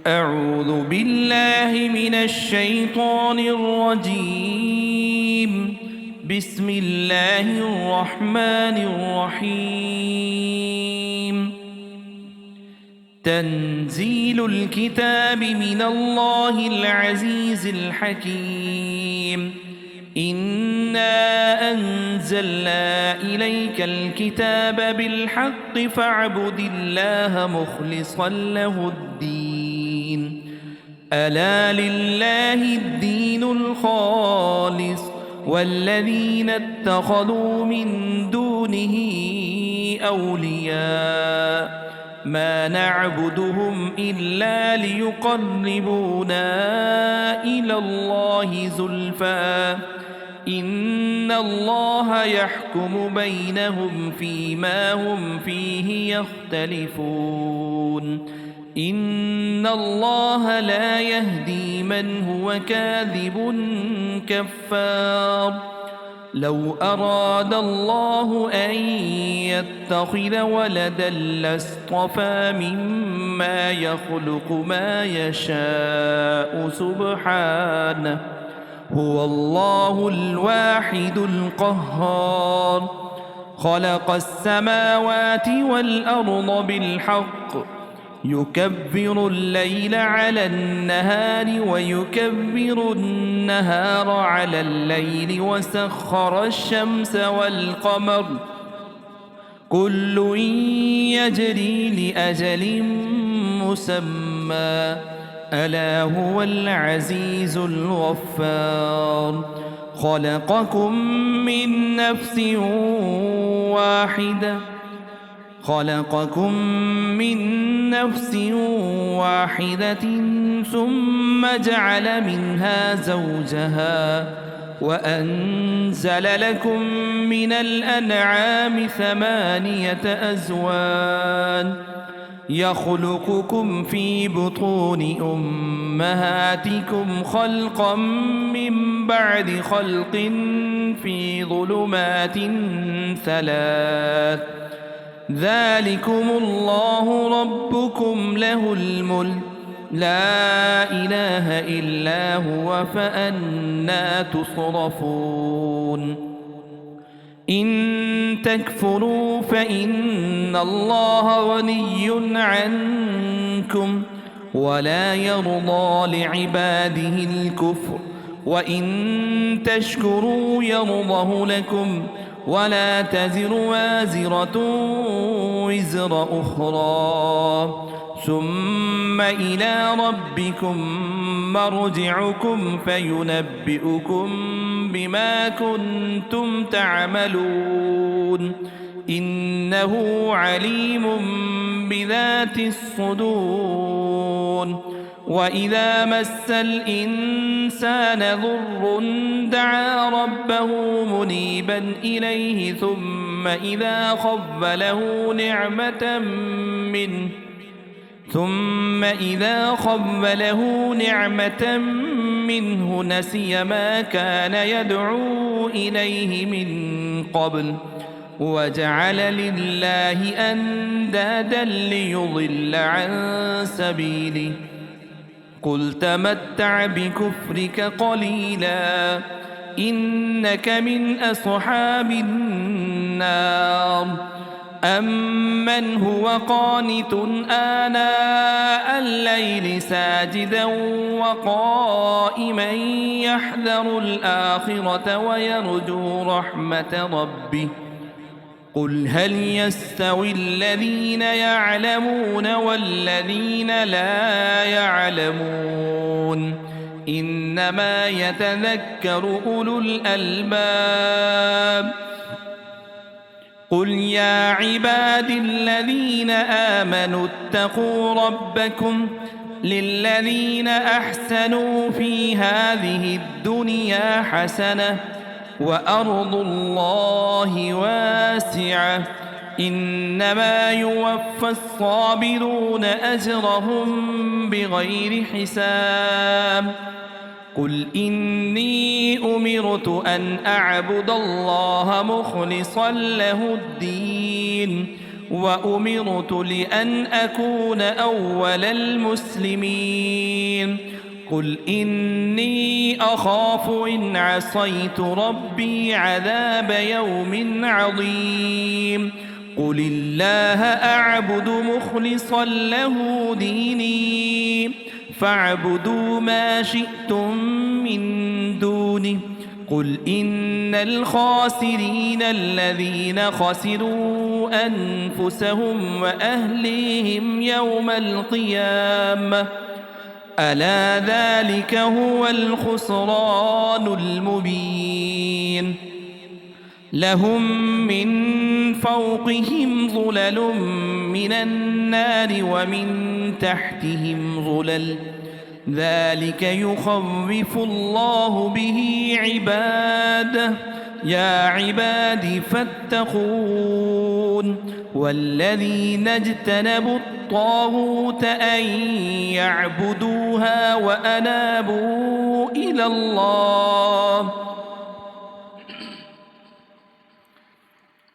أعوذ بالله من الشيطان الرجيم. بسم الله الرحمن الرحيم. تنزيل الكتاب من الله العزيز الحكيم. إنا أنزلنا إليك الكتاب بالحق فاعبد الله مخلصا له الدين. ألا لله الدين الخالص والذين اتخذوا من دونه أولياء ما نعبدهم إلا ليقربونا إلى الله زلفى إن الله يحكم بينهم فيما هم فيه يختلفون. إن الله لا يهدي من هو كاذب كفار. لو أراد الله أن يتخذ ولدا لاصطفى مما يخلق ما يشاء سبحانه هو الله الواحد القهار. خلق السماوات والأرض بالحق يكبر الليل على النهار ويكبر النهار على الليل وسخر الشمس والقمر كل يجري لأجل مسمى ألا هو العزيز الغفار. خلقكم من نفس واحدة ثم جعل منها زوجها وأنزل لكم من الأنعام 8 أزواج يخلقكم في بطون أمهاتكم خلقا من بعد خلق في ظلمات 3 ذلكم الله ربكم له الملك لا إله إلا هو فأنى تصرفون. إن تكفروا فإن الله غني عنكم ولا يرضى لعباده الكفر وإن تشكروا يرضه لكم ولا تزر وازرة وزر أخرى ثم إلى ربكم مرجعكم فينبئكم بما كنتم تعملون إنه عليم بذات الصدور. وإذا مس الإنسان ضر دعا ربه منيبا إليه ثم إذا خذله نعمة منه نسي ما كان يدعو إليه من قبل وجعل لله أندادا ليضل عن سبيله. قل تمتع بكفرك قليلا إنك من أصحاب النار. أمن هو قانت آناء الليل ساجدا وقائما يحذر الآخرة ويرجو رحمة ربه قل هل يستوي الذين يعلمون والذين لا يعلمون إنما يتذكر أولو الألباب. قل يا عباد الذين آمنوا اتقوا ربكم للذين أحسنوا في هذه الدنيا حسنة وأرض الله واسعة إنما يوفى الصابرون أجرهم بغير حساب. قل إني أمرت أن أعبد الله مخلصا له الدين وأمرت لأن أكون أول المسلمين قل إني أخاف إن عصيت ربي عذاب يوم عظيم قل الله أعبد مخلصا له ديني فاعبدوا ما شئتم من دونه قل إن الخاسرين الذين خسروا أنفسهم وأهليهم يوم القيامة ألا ذلك هو الخسران المبين لهم من فوقهم ظلل من النار ومن تحتهم ظلل ذلك يخوف الله به عباده يا عباد فاتقون والذين اجتنبوا الطاغوت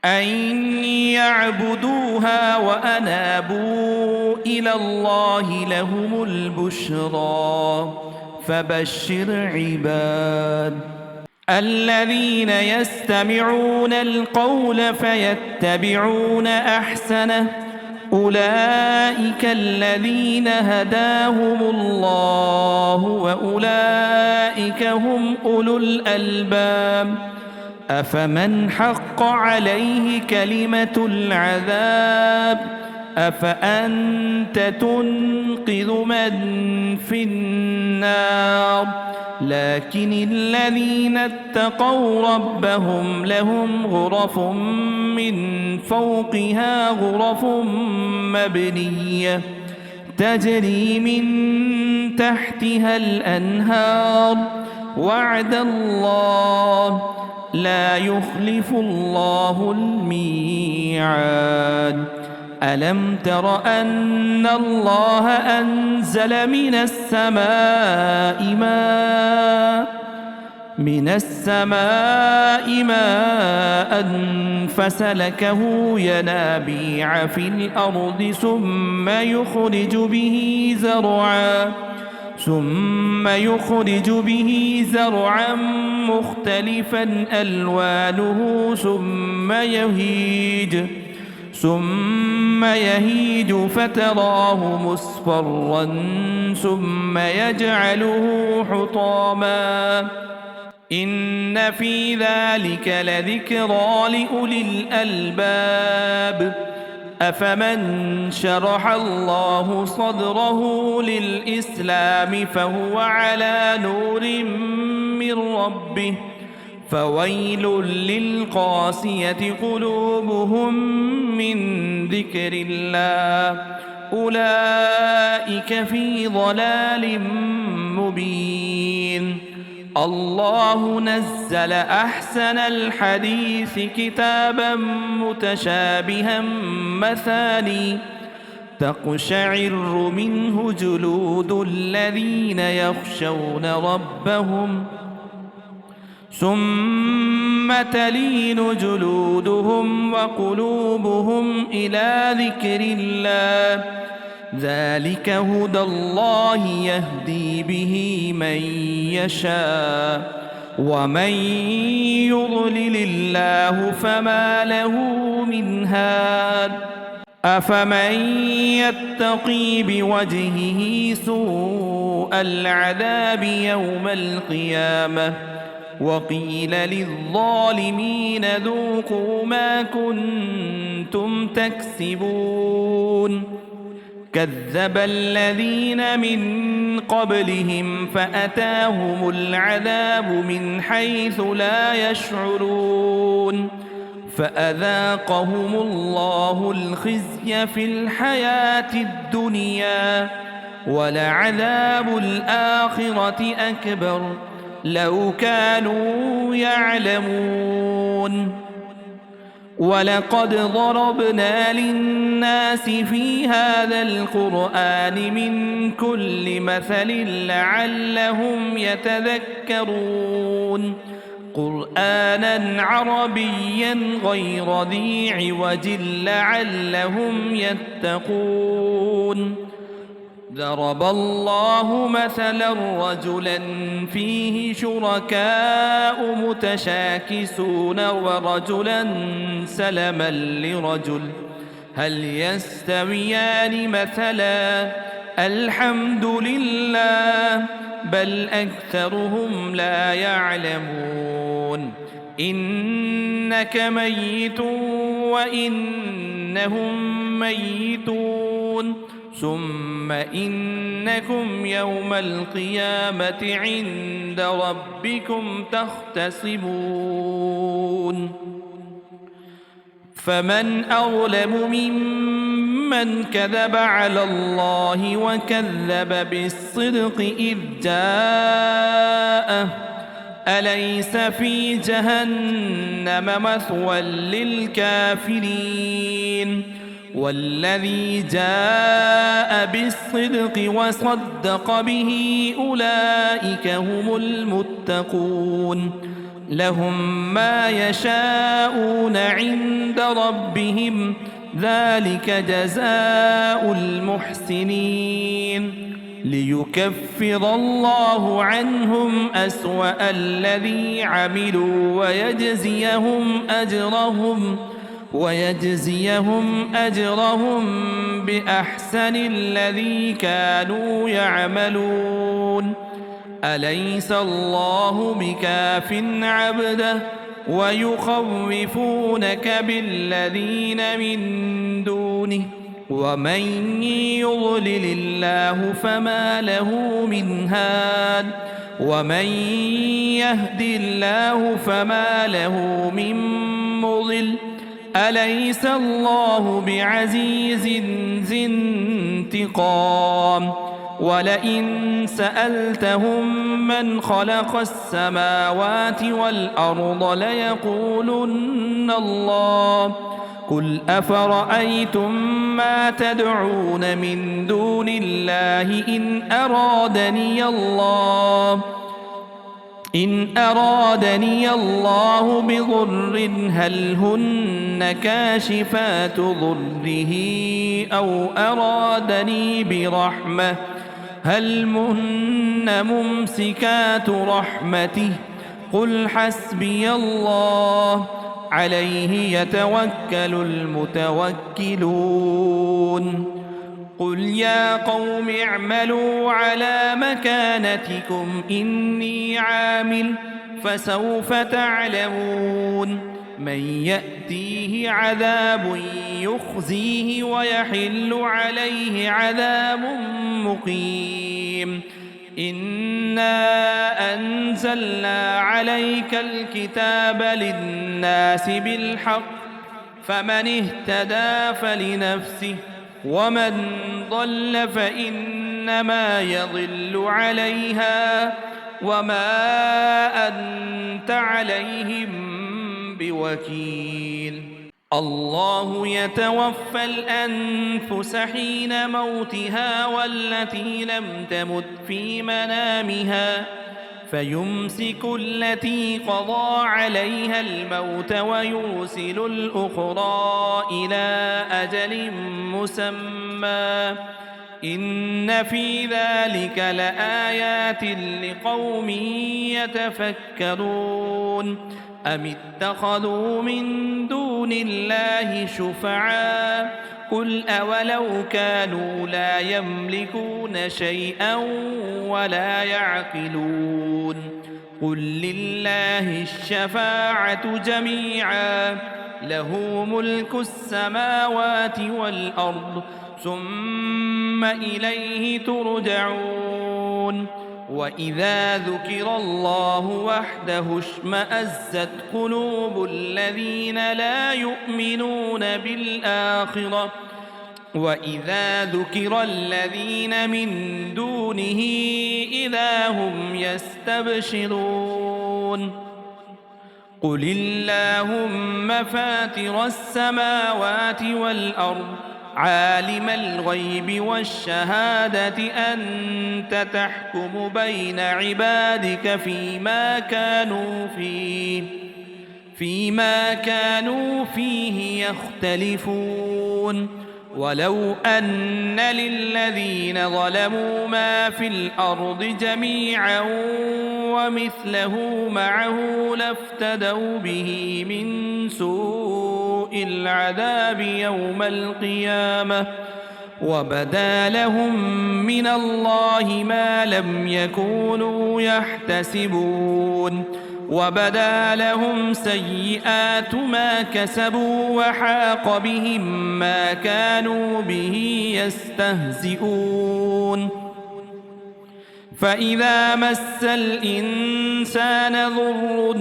أن يعبدوها وأنابوا إلى الله لهم البشرى فبشر عباد الذين يستمعون القول فيتبعون أحسنه أولئك الذين هداهم الله وأولئك هم أولو الألباب أفمن حق عليه كلمة العذاب أفأنت تنقذ من في النار لكن الذين اتقوا ربهم لهم غرف من فوقها غرف مبنية تجري من تحتها الأنهار وعد الله لا يخلف الله الميعاد ألم تر أن الله أنزل من السماء ماء فسلكه ينابيع في الأرض ثم يخرج به زرعا مختلفا ألوانه ثم يهيج فتراه مصفرا ثم يجعله حطاما إن في ذلك لذكرى لأولي الألباب أفمن شرح الله صدره للإسلام فهو على نور من ربه فويل للقاسية قلوبهم من ذكر الله أولئك في ضلال مبين الله نزل أحسن الحديث كتابا متشابها مثاني تقشعر منه جلود الذين يخشون ربهم ثم تلين جلودهم وقلوبهم إلى ذكر الله ذلك هدى الله يهدي به من يشاء ومن يضلل الله فما له من هاد أفمن يتقي بوجهه سوء العذاب يوم القيامة وقيل للظالمين ذوقوا ما كنتم تكسبون كذب الذين من قبلهم فأتاهم العذاب من حيث لا يشعرون فأذاقهم الله الخزي في الحياة الدنيا ولعذاب الآخرة أكبر لو كانوا يعلمون ولقد ضربنا للناس في هذا القرآن من كل مثل لعلهم يتذكرون قرآنا عربيا غير ذي عوج لعلهم يتقون ضرب الله مثلا رجلا فيه شركاء متشاكسون ورجلا سلما لرجل هل يستويان مثلا الحمد لله بل أكثرهم لا يعلمون إنك ميت وإنهم ميتون ثم إنكم يوم القيامة عند ربكم تختصمون فمن أظلم ممن كذب على الله وكذب بالصدق إذ جاءه أليس في جهنم مثوى للكافرين والذي جاء بالصدق وصدق به أولئك هم المتقون لهم ما يشاءون عند ربهم ذلك جزاء المحسنين ليكفر الله عنهم أسوأ الذي عملوا ويجزيهم أجرهم بأحسن الذي كانوا يعملون أليس الله بكاف عبده ويخوفونك بالذين من دونه ومن يضلل الله فما له من هاد ومن يهد الله فما له من مضل أليس الله بعزيز ذي انتقام ولئن سألتهم من خلق السماوات والأرض ليقولن الله قل أفرأيتم ما تدعون من دون الله إن أرادني الله بضر هل هن كاشفات ضره أو أرادني برحمة هل هن ممسكات رحمته قل حسبي الله عليه يتوكل المتوكلون قل يا قوم اعملوا على مكانتكم إني عامل فسوف تعلمون من يأتيه عذاب يخزيه ويحل عليه عذاب مقيم إنا أنزلنا عليك الكتاب للناس بالحق فمن اهتدى فلنفسه ومن ضل فإنما يضل عليها وما أنت عليهم بوكيل الله يتوفى الأنفس حين موتها والتي لم تمت في منامها فيمسك التي قضى عليها الموت ويرسل الأخرى إلى أجل مسمى إن في ذلك لآيات لقوم يتفكرون أم اتخذوا من دون الله شفعاء قل أولو كانوا لا يملكون شيئا ولا يعقلون قل لله الشفاعة جميعا له ملك السماوات والأرض ثم إليه ترجعون وإذا ذكر الله وحده اشمأزت قلوب الذين لا يؤمنون بالآخرة وإذا ذكر الذين من دونه إذا هم يستبشرون قل اللهم فاتر السماوات والأرض عالم الغيب والشهادة أنت تحكم بين عبادك فيما كانوا فيه يختلفون ولو أن للذين ظلموا ما في الأرض جميعا ومثله معه لافتدوا به من سوء العذاب يوم القيامة وبدا لهم من الله ما لم يكونوا يحتسبون وبدا لهم سيئات ما كسبوا وحاق بهم ما كانوا به يستهزئون فإذا مس الإنسان ضر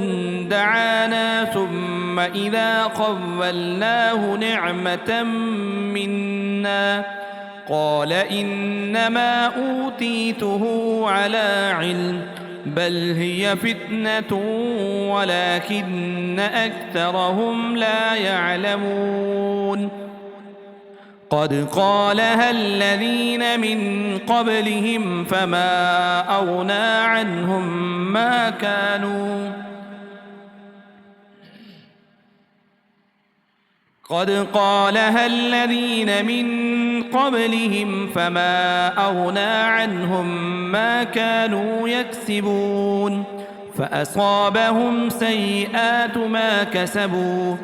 دعانا ثم إذا خولناه نعمة منا قال إنما أوتيته على علم بل هي فتنة ولكن أكثرهم لا يعلمون قد قالها الذين من قبلهم فما أغنى عنهم ما كانوا يكسبون فأصابهم سيئات ما كسبوا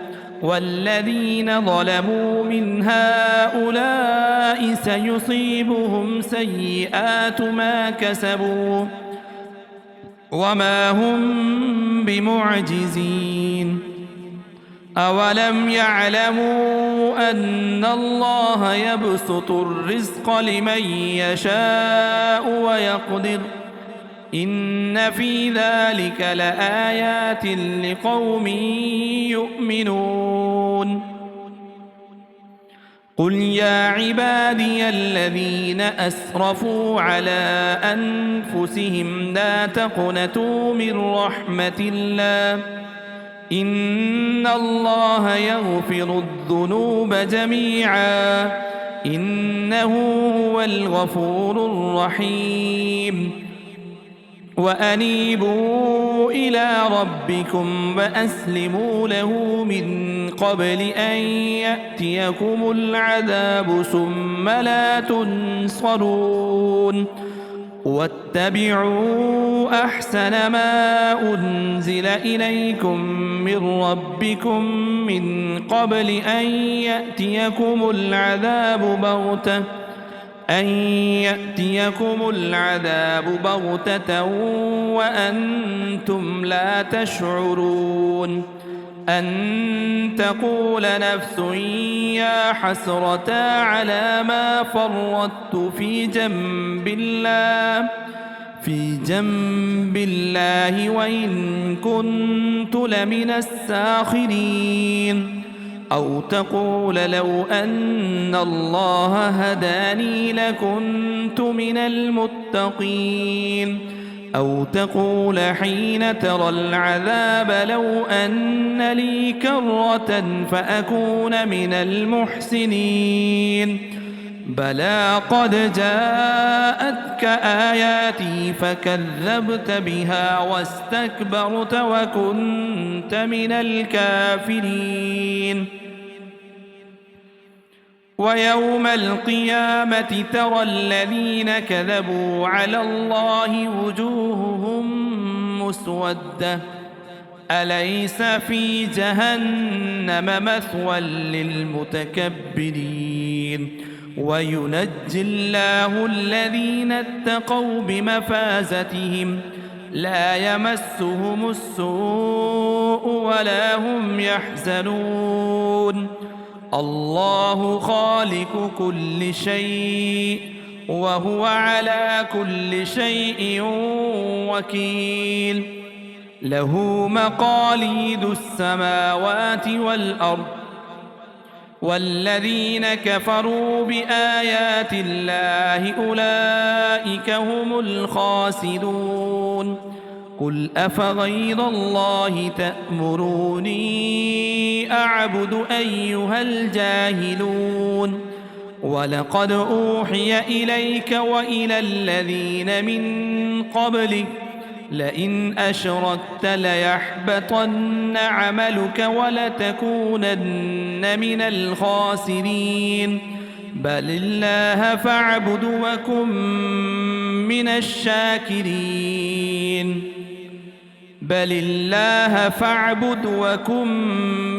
والذين ظلموا من هؤلاء سيصيبهم سيئات ما كسبوا وما هم بمعجزين أولم يعلموا أن الله يبسط الرزق لمن يشاء ويقدر إن في ذلك لآيات لقوم يؤمنون قل يا عبادي الذين أسرفوا على أنفسهم لا تقنطوا من رحمة الله إن الله يغفر الذنوب جميعا إنه هو الغفور الرحيم وأنيبوا إلى ربكم وأسلموا له من قبل أن يأتيكم العذاب ثم لا تنصرون واتبعوا أحسن ما أنزل إليكم من ربكم من قبل أن يأتيكم العذاب بغتة وأنتم لا تشعرون أن تقول نفس يا حسرة على ما فرطت في جنب الله وإن كنت لمن الساخرين أو تقول لو أن الله هداني لكنت من المتقين أو تقول حين ترى العذاب لو أن لي كرة فأكون من المحسنين بلى قد جاءتك آياتي فكذبت بها واستكبرت وكنت من الكافرين ويوم القيامة ترى الذين كذبوا على الله وجوههم مسودة أليس في جهنم مثوى للمتكبرين وينجي الله الذين اتقوا بمفازتهم لا يمسهم السوء ولا هم يحزنون الله خالق كل شيء وهو على كل شيء وكيل له مقاليد السماوات والأرض والذين كفروا بآيات الله أولئك هم الخاسرون قل أفغير الله تأمروني أعبد أيها الجاهلون ولقد أوحي إليك وإلى الذين من قبلك لئن أشركت ليحبطن عملك ولتكونن من الخاسرين بل الله فاعبد وكن من الشاكرين بل الله فاعبد وكن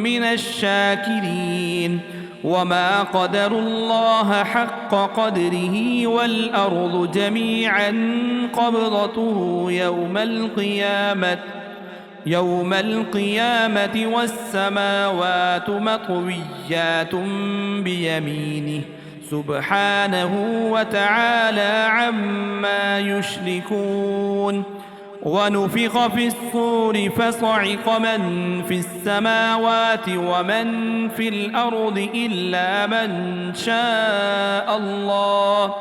من الشاكرين وما قدروا الله حق قدره والأرض جميعا قبضته يوم القيامة والسماوات مطويات بيمينه سبحانه وتعالى عما يشركون ونفخ في الصور فصعق من في السماوات ومن في الأرض إلا من شاء الله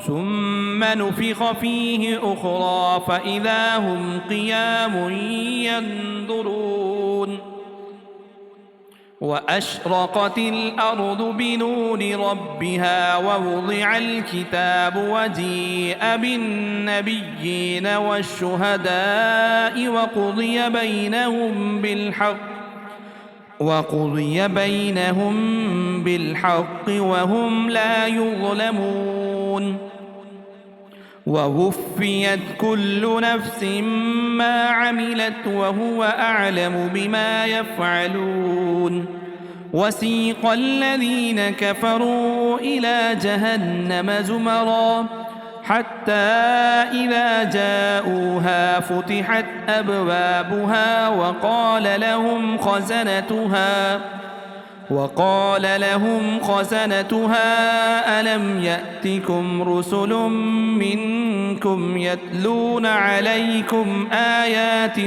ثم نفخ فيه أخرى فإذا هم قيام ينظرون وأشرقت الأرض بنور ربها ووضع الكتاب وجيء بالنبيين والشهداء وقضي بينهم بالحق وهم لا يظلمون ووفيت كل نفس ما عملت وهو أعلم بما يفعلون وسيق الذين كفروا إلى جهنم زمرا حتى إذا جاءوها فتحت أبوابها وقال لهم خزنتها ألم يأتكم رسل منكم يتلون عليكم آيات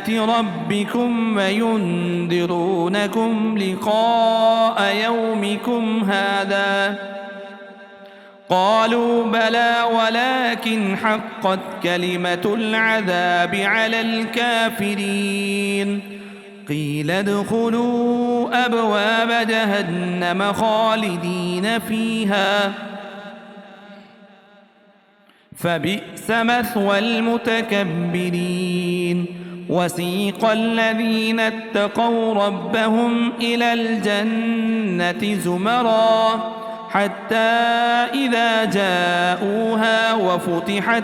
ربكم وينذرونكم لقاء يومكم هذا قالوا بلى ولكن حقت كلمة العذاب على الكافرين قيل ادخلوا أبواب جهنم خالدين فيها فبئس مثوى المتكبرين وسيق الذين اتقوا ربهم إلى الجنة زمرا حتى إذا جاءوها وفتحت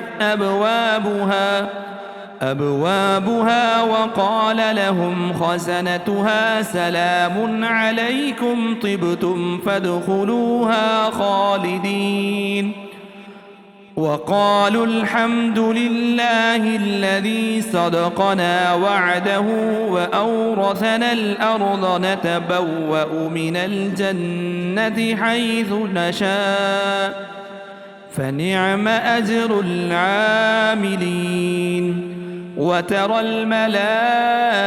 أبوابها وقال لهم خزنتها سلام عليكم طبتم فادخلوها خالدين وقالوا الحمد لله الذي صدقنا وعده وأورثنا الأرض نتبوأ من الجنة حيث نشاء فنعم أجر العاملين وترى الملائكة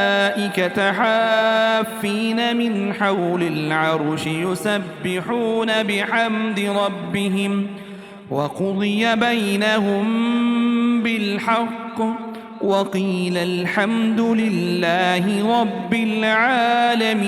حافين من حول العرش يسبحون بحمد ربهم وقضي بينهم بالحق وقيل الحمد لله رب العالمين.